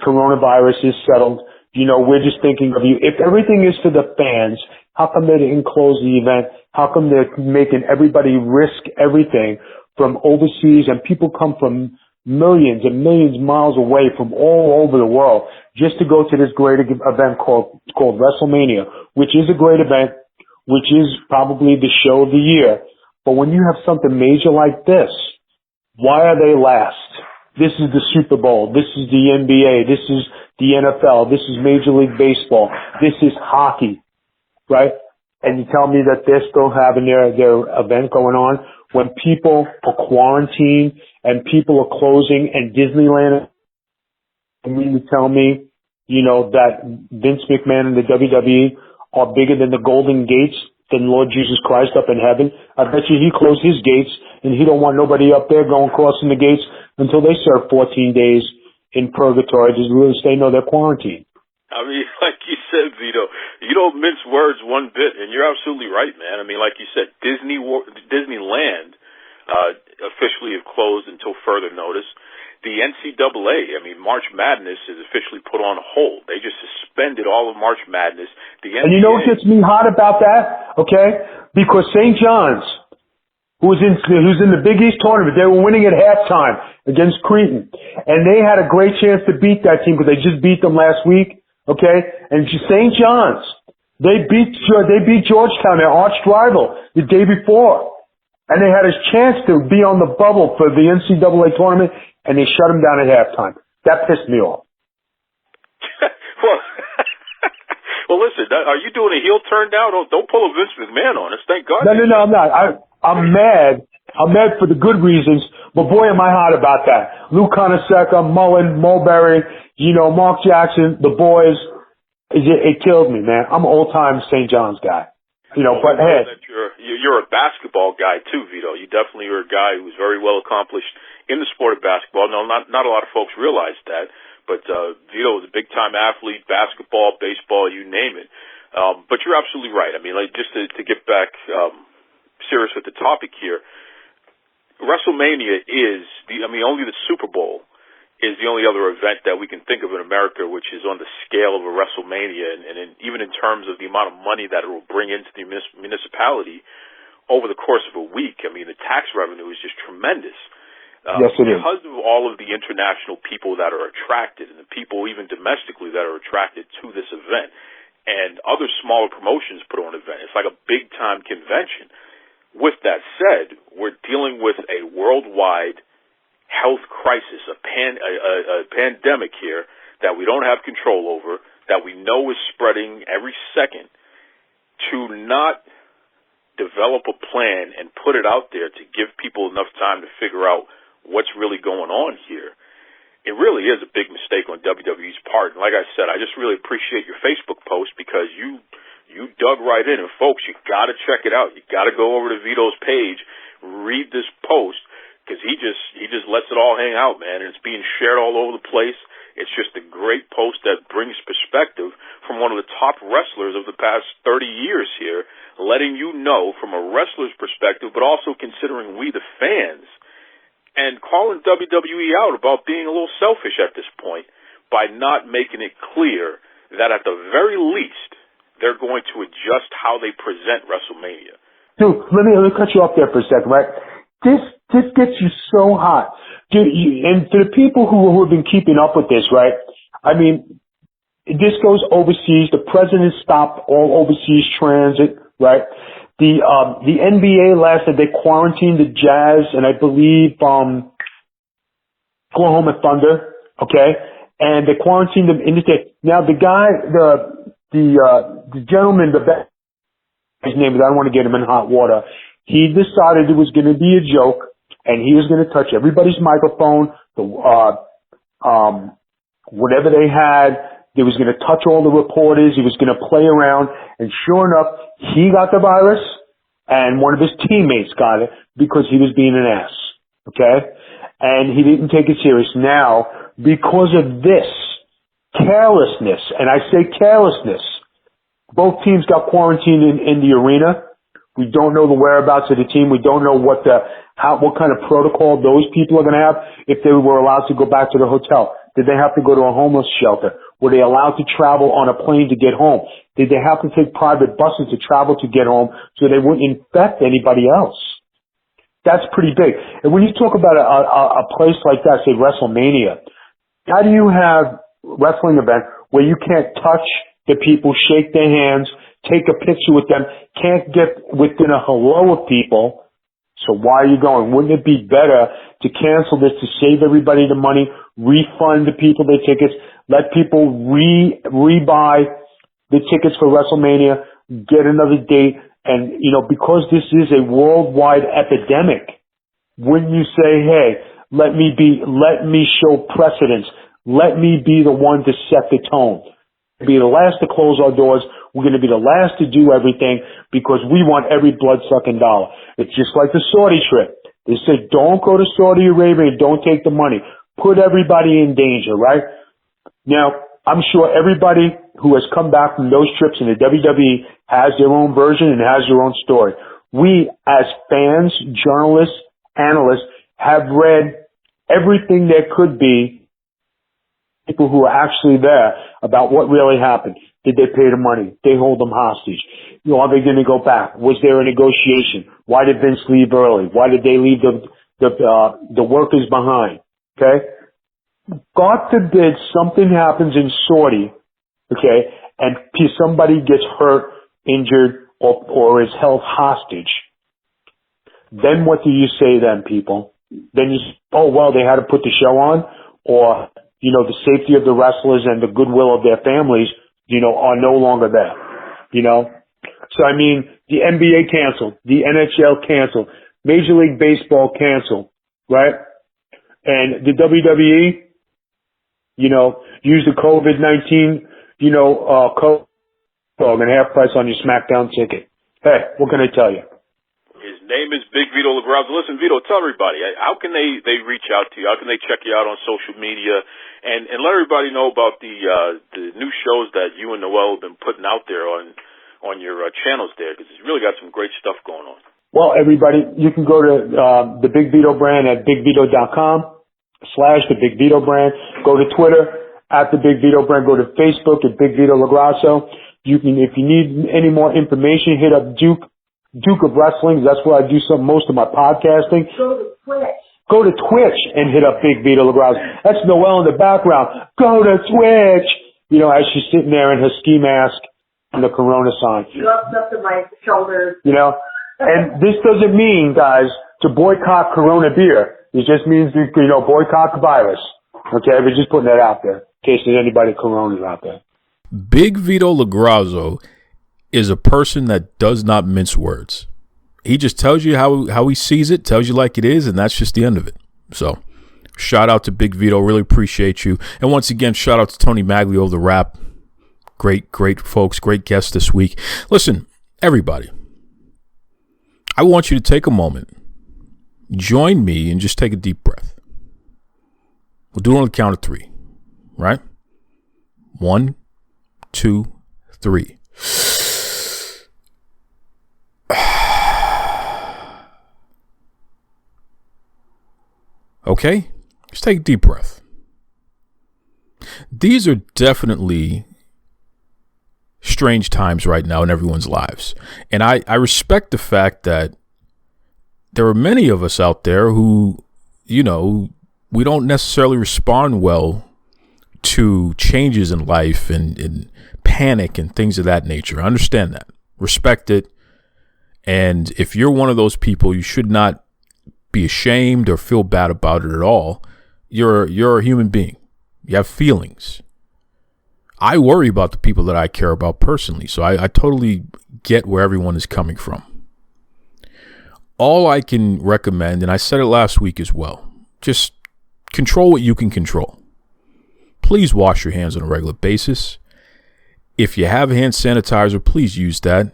coronavirus is settled. You know, we're just thinking of you. If everything is for the fans, how come they didn't close the event? How come they're making everybody risk everything from overseas, and people come from millions and millions of miles away from all over the world just to go to this great event called Wrestlemania, which is a great event, which is probably the show of the year. But when you have something major like this, why are they last? This is the Super Bowl. This is the NBA. This is the NFL. This is Major League Baseball. This is hockey, right? And you tell me that they're still having their event going on when people are quarantined and people are closing and Disneyland. And you tell me, you know, that Vince McMahon and the WWE are bigger than the Golden Gates, than Lord Jesus Christ up in heaven. I bet you he closed his gates and he don't want nobody up there going crossing the gates until they serve 14 days in purgatory to really stay know they're quarantined. I mean, like you said, Vito, you don't mince words one bit, and you're absolutely right, man. I mean, like you said, Disneyland officially have closed until further notice. The NCAA, I mean, March Madness is officially put on hold. They just suspended all of March Madness. The NBA, and you know what gets me hot about that? Okay, because St. John's, who's in the Big East tournament, they were winning at halftime against Creighton, and they had a great chance to beat that team because they just beat them last week. Okay, and St. John's, they beat Georgetown, their arch rival, the day before, and they had a chance to be on the bubble for the NCAA tournament, and they shut them down at halftime. That pissed me off. Well, listen, are you doing a heel turn now? Don't pull a Vince McMahon on us. Thank God. No, I'm not. I'm mad. I'm mad for the good reasons, but boy, am I hot about that. Lou Conaseca, Mullen, Mulberry, you know, Mark Jackson, the boys. It killed me, man. I'm an old-time St. John's guy. You know, but hey. You're a basketball guy, too, Vito. You definitely are a guy who's very well accomplished in the sport of basketball. No, not a lot of folks realize that, but Vito is a big-time athlete, basketball, baseball, you name it. But you're absolutely right. I mean, like, just to get back serious with the topic here, WrestleMania is only the Super Bowl is the only other event that we can think of in America which is on the scale of a WrestleMania, and even in terms of the amount of money that it will bring into the municipality over the course of a week. I mean, the tax revenue is just tremendous. Yes, it is. Because of all of the international people that are attracted and the people even domestically that are attracted to this event, and other smaller promotions put on an event. It's like a big-time convention. With that said, we're dealing with a worldwide health crisis, a pandemic here that we don't have control over, that we know is spreading every second. To not develop a plan and put it out there to give people enough time to figure out what's really going on here, it really is a big mistake on WWE's part. And like I said, I just really appreciate your Facebook post because you dug right in. And folks, you got to check it out. You got to go over to Vito's page, read this post, because he just lets it all hang out, man. And it's being shared all over the place. It's just a great post that brings perspective from one of the top wrestlers of the past 30 years here, letting you know from a wrestler's perspective, but also considering we the fans, and calling WWE out about being a little selfish at this point by not making it clear that at the very least they're going to adjust how they present WrestleMania. Dude, let me cut you off there for a second, right? This gets you so hot. Dude, and to the people who have been keeping up with this, right? I mean, this goes overseas. The president stopped all overseas transit, right? The NBA lasted, they quarantined the Jazz and I believe Oklahoma Thunder, okay? And they quarantined them in the state. Now the guy, the gentleman, his name is, I don't want to get him in hot water. He decided it was going to be a joke, and he was going to touch everybody's microphone, whatever they had, He was going to touch all the reporters. He was going to play around. And sure enough, he got the virus and one of his teammates got it because he was being an ass. Okay? And he didn't take it serious. Now, because of this carelessness, and I say carelessness, both teams got quarantined in the arena. We don't know the whereabouts of the team. We don't know what kind of protocol those people are going to have if they were allowed to go back to the hotel. Did they have to go to a homeless shelter? Were they allowed to travel on a plane to get home? Did they have to take private buses to travel to get home so they wouldn't infect anybody else? That's pretty big. And when you talk about a place like that, say WrestleMania, how do you have a wrestling event where you can't touch the people, shake their hands, take a picture with them, can't get within a hello of people? So why are you going? Wouldn't it be better to cancel this to save everybody the money, refund the people their tickets, let people rebuy the tickets for WrestleMania, get another date, and, because this is a worldwide epidemic, wouldn't you say, hey, let me show precedence. Let me be the one to set the tone. Be the last to close our doors. We're going to be the last to do everything because we want every blood-sucking dollar. It's just like the Saudi trip. They said, don't go to Saudi Arabia and don't take the money. Put everybody in danger, right? Now, I'm sure everybody who has come back from those trips in the WWE has their own version and has their own story. We, as fans, journalists, analysts, have read everything there could be, people who are actually there, about what really happened. Did they pay the money? Did they hold them hostage? Are they going to go back? Was there a negotiation? Why did Vince leave early? Why did they leave the workers behind? Okay? God forbid something happens in Saudi, okay, and somebody gets hurt, injured, or is held hostage. Then what do you say then, people? Then you say, oh, well, they had to put the show on, or, the safety of the wrestlers and the goodwill of their families, are no longer there, So, the NBA canceled, the NHL canceled, Major League Baseball canceled, right? And the WWE, use the COVID-19, code and half price on your SmackDown ticket. Hey, what can I tell you? His name is Big Vito Lograsso. Listen, Vito, tell everybody, how can they reach out to you? How can they check you out on social media? And let everybody know about the new shows that you and Noel have been putting out there on your channels there, because he's really got some great stuff going on. Well, everybody, you can go to the Big Vito brand at bigvito.com/the Big Vito brand. Go to Twitter at the Big Vito brand. Go to Facebook at Big Vito Lograsso. You can, if you need any more information, hit up Duke of Wrestling. That's where I do most of my podcasting. Go to Twitch and hit up Big Vito Lograsso. That's Noelle in the background. Go to Twitch. As she's sitting there in her ski mask and the Corona sign. Gloves up to my shoulders. And this doesn't mean, guys, to boycott Corona beer. It just means to, boycott the virus. Okay? We're just putting that out there in case there's anybody Corona's out there. Big Vito Lograsso is a person that does not mince words. He just tells you how he sees it, tells you like it is, and that's just the end of it. So, shout out to Big Vito. Really appreciate you. And once again, shout out to Tony Maglio of the Rap. Great folks. Great guests this week. Listen, everybody, I want you to take a moment. Join me and just take a deep breath. We'll do it on the count of 3. Right? 1, 2, 3. Okay, just take a deep breath. These are definitely strange times right now in everyone's lives. And I respect the fact that there are many of us out there who, we don't necessarily respond well to changes in life and panic and things of that nature. I understand that. Respect it. And if you're one of those people, you should not be ashamed or feel bad about it at all. You're a human being. You have feelings. I worry about the people that I care about personally, so I totally get where everyone is coming from. All I can recommend, and I said it last week as well, just control what you can control. please wash your hands on a regular basis. If you have hand sanitizer, please use that.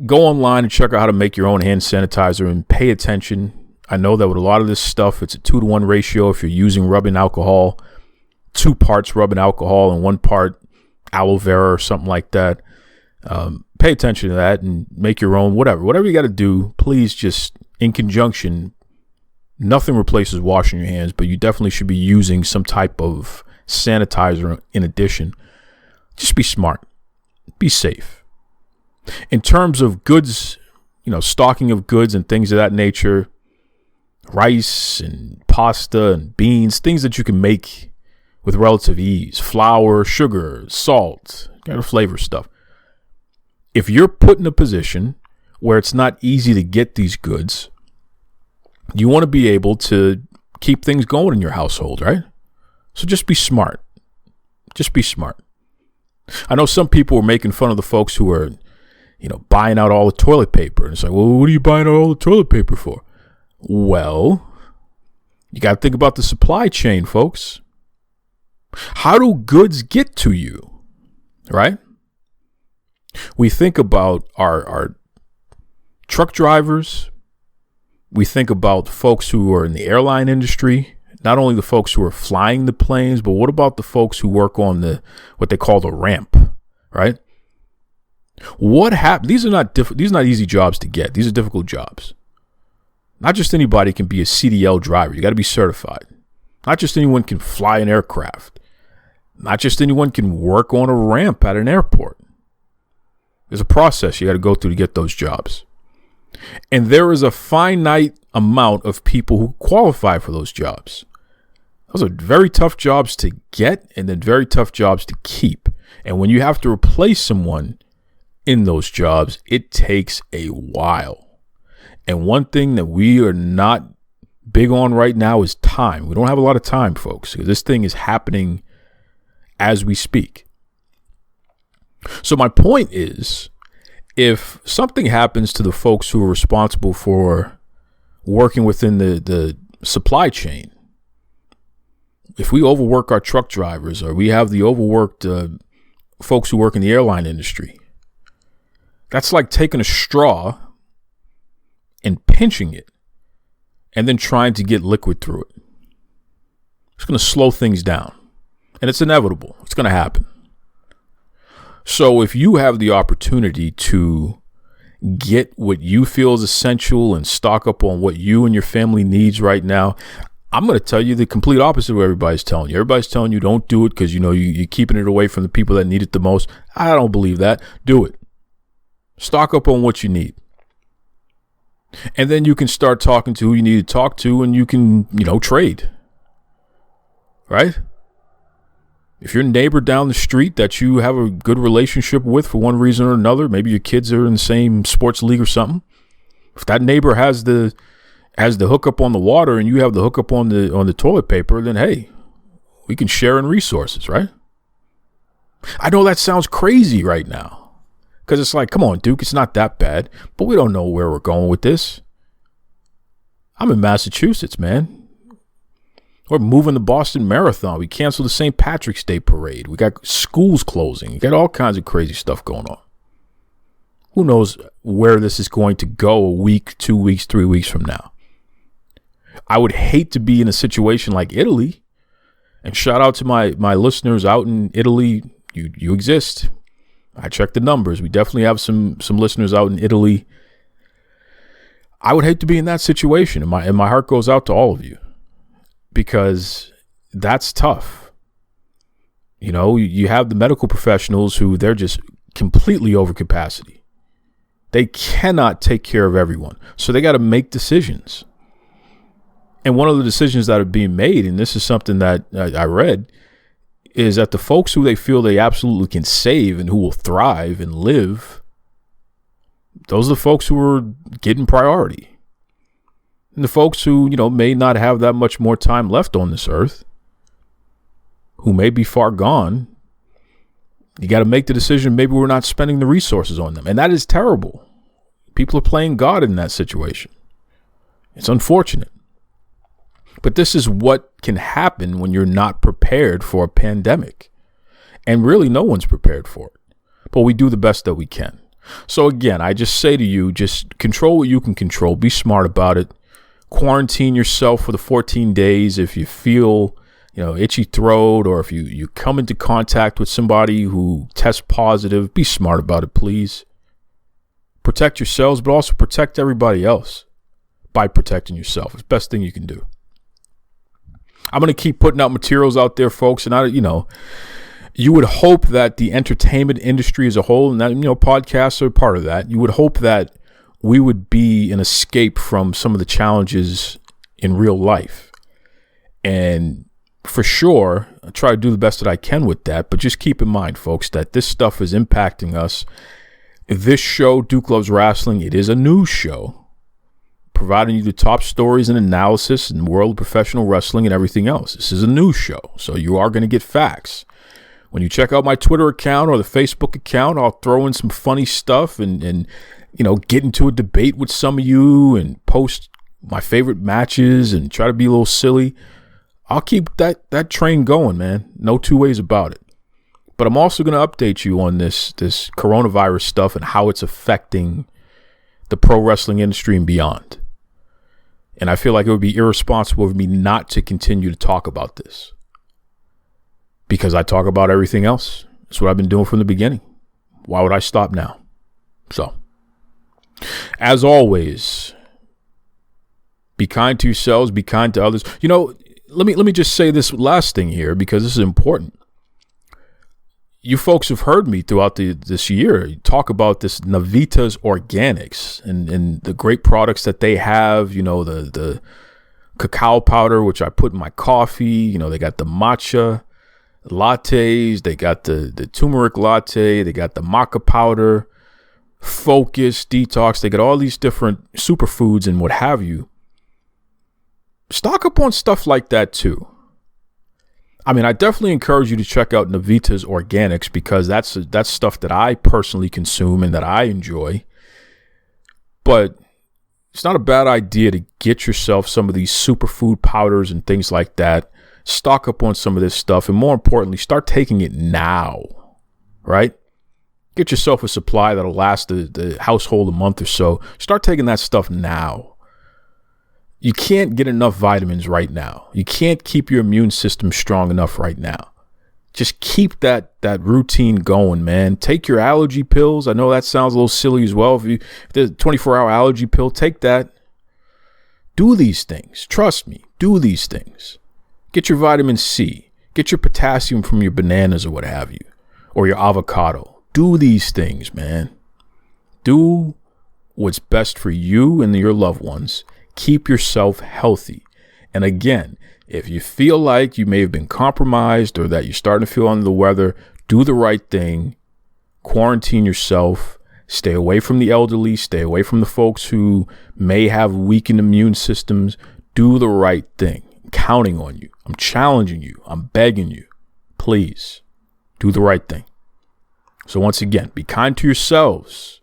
Go online and check out how to make your own hand sanitizer and pay attention. I know that with a lot of this stuff, it's a 2-to-1 ratio. If you're using rubbing alcohol, 2 parts rubbing alcohol and 1 part aloe vera or something like that. Pay attention to that and make your own, whatever you got to do. Please, just in conjunction, nothing replaces washing your hands, but you definitely should be using some type of sanitizer in addition. Just be smart, be safe. In terms of goods, stocking of goods and things of that nature, rice and pasta and beans, things that you can make with relative ease, flour, sugar, salt, kind of flavor stuff. If you're put in a position where it's not easy to get these goods, you want to be able to keep things going in your household, right? So just be smart. Just be smart. I know some people were making fun of the folks who are, buying out all the toilet paper. And it's like, well, what are you buying out all the toilet paper for? Well, you got to think about the supply chain, folks. How do goods get to you, right? We think about our truck drivers. We think about folks who are in the airline industry, not only the folks who are flying the planes, but what about the folks who work on what they call the ramp, right? What happened? These are not easy jobs to get. These are difficult jobs. Not just anybody can be a CDL driver. You got to be certified. Not just anyone can fly an aircraft. Not just anyone can work on a ramp at an airport. There's a process you got to go through to get those jobs. And there is a finite amount of people who qualify for those jobs. Those are very tough jobs to get and then very tough jobs to keep. And when you have to replace someone in those jobs, it takes a while. And one thing that we are not big on right now is time. We don't have a lot of time, folks, because this thing is happening as we speak. So my point is, if something happens to the folks who are responsible for working within the supply chain, if we overwork our truck drivers or we have the overworked folks who work in the airline industry, that's like taking a straw and pinching it and then trying to get liquid through it. It's going to slow things down, and it's inevitable. It's going to happen. So if you have the opportunity to get what you feel is essential and stock up on what you and your family needs right now, I'm going to tell you the complete opposite of what everybody's telling you. Everybody's telling you don't do it because, you're keeping it away from the people that need it the most. I don't believe that. Do it. Stock up on what you need. And then you can start talking to who you need to talk to, and you can, trade. Right? If your neighbor down the street that you have a good relationship with for one reason or another, maybe your kids are in the same sports league or something. If that neighbor has the hookup on the water and you have the hookup on the toilet paper, then hey, we can share in resources, right? I know that sounds crazy right now. Because it's like, come on, Duke, it's not that bad. But we don't know where we're going with this. I'm in Massachusetts, man. We're moving the Boston Marathon. We canceled the St. Patrick's Day parade. We got schools closing. We got all kinds of crazy stuff going on. Who knows where this is going to go a week, 2 weeks, 3 weeks from now. I would hate to be in a situation like Italy. And shout out to my listeners out in Italy. You exist. I checked the numbers. We definitely have some listeners out in Italy. I would hate to be in that situation, and my heart goes out to all of you, because that's tough. You have the medical professionals who they're just completely over capacity. They cannot take care of everyone, so they got to make decisions. And one of the decisions that are being made, and this is something that I read, is that the folks who they feel they absolutely can save and who will thrive and live, those are the folks who are getting priority. And the folks who, may not have that much more time left on this earth, who may be far gone, you got to make the decision, maybe we're not spending the resources on them. And that is terrible. People are playing God in that situation. It's unfortunate. But this is what can happen when you're not prepared for a pandemic. And really, no one's prepared for it. But we do the best that we can. So again, I just say to you, just control what you can control. Be smart about it. Quarantine yourself for the 14 days if you feel, itchy throat, or if you come into contact with somebody who tests positive. Be smart about it, please. Protect yourselves, but also protect everybody else by protecting yourself. It's the best thing you can do. I'm going to keep putting out materials out there, folks. And you would hope that the entertainment industry as a whole, and that, podcasts are part of that. You would hope that we would be an escape from some of the challenges in real life. And for sure, I try to do the best that I can with that. But just keep in mind, folks, that this stuff is impacting us. This show, Duke Loves Wrestling, it is a news show, providing you the top stories and analysis in the world of professional wrestling and everything else. This is a news show, so you are going to get facts. When you check out my Twitter account or the Facebook account, I'll throw in some funny stuff and get into a debate with some of you and post my favorite matches and try to be a little silly. I'll keep that train going, man. No two ways about it. But I'm also going to update you on this coronavirus stuff and how it's affecting the pro wrestling industry and beyond. And I feel like it would be irresponsible of me not to continue to talk about this, because I talk about everything else. That's what I've been doing from the beginning. Why would I stop now? So, as always, be kind to yourselves, be kind to others. Let me just say this last thing here, because this is important. You folks have heard me throughout this year talk about this Navita's Organics and the great products that they have. The cacao powder, which I put in my coffee. They got the matcha lattes. They got the turmeric latte. They got the maca powder, Focus, Detox. They got all these different superfoods and what have you. Stock up on stuff like that too. I definitely encourage you to check out Navita's Organics, because that's stuff that I personally consume and that I enjoy. But it's not a bad idea to get yourself some of these superfood powders and things like that. Stock up on some of this stuff, and more importantly, start taking it now, right? Get yourself a supply that'll last the household a month or so. Start taking that stuff now. You can't get enough vitamins right now. You can't keep your immune system strong enough right now. Just keep that routine going, man. Take your allergy pills. I know that sounds a little silly as well. If there's a 24-hour allergy pill, take that. Do these things. Trust me. Do these things. Get your vitamin C. Get your potassium from your bananas or what have you, or your avocado. Do these things, man. Do what's best for you and your loved ones. Keep yourself healthy. And again, if you feel like you may have been compromised or that you're starting to feel under the weather, do the right thing. Quarantine yourself. Stay away from the elderly. Stay away from the folks who may have weakened immune systems. Do the right thing. I'm counting on you. I'm challenging you. I'm begging you. Please do the right thing. So once again, be kind to yourselves.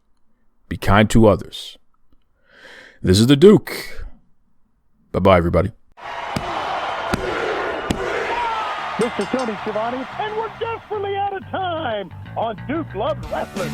Be kind to others. This is the Duke. Bye-bye, everybody. This is Tony Schiavone, and we're desperately out of time on Duke Loves Wrestling.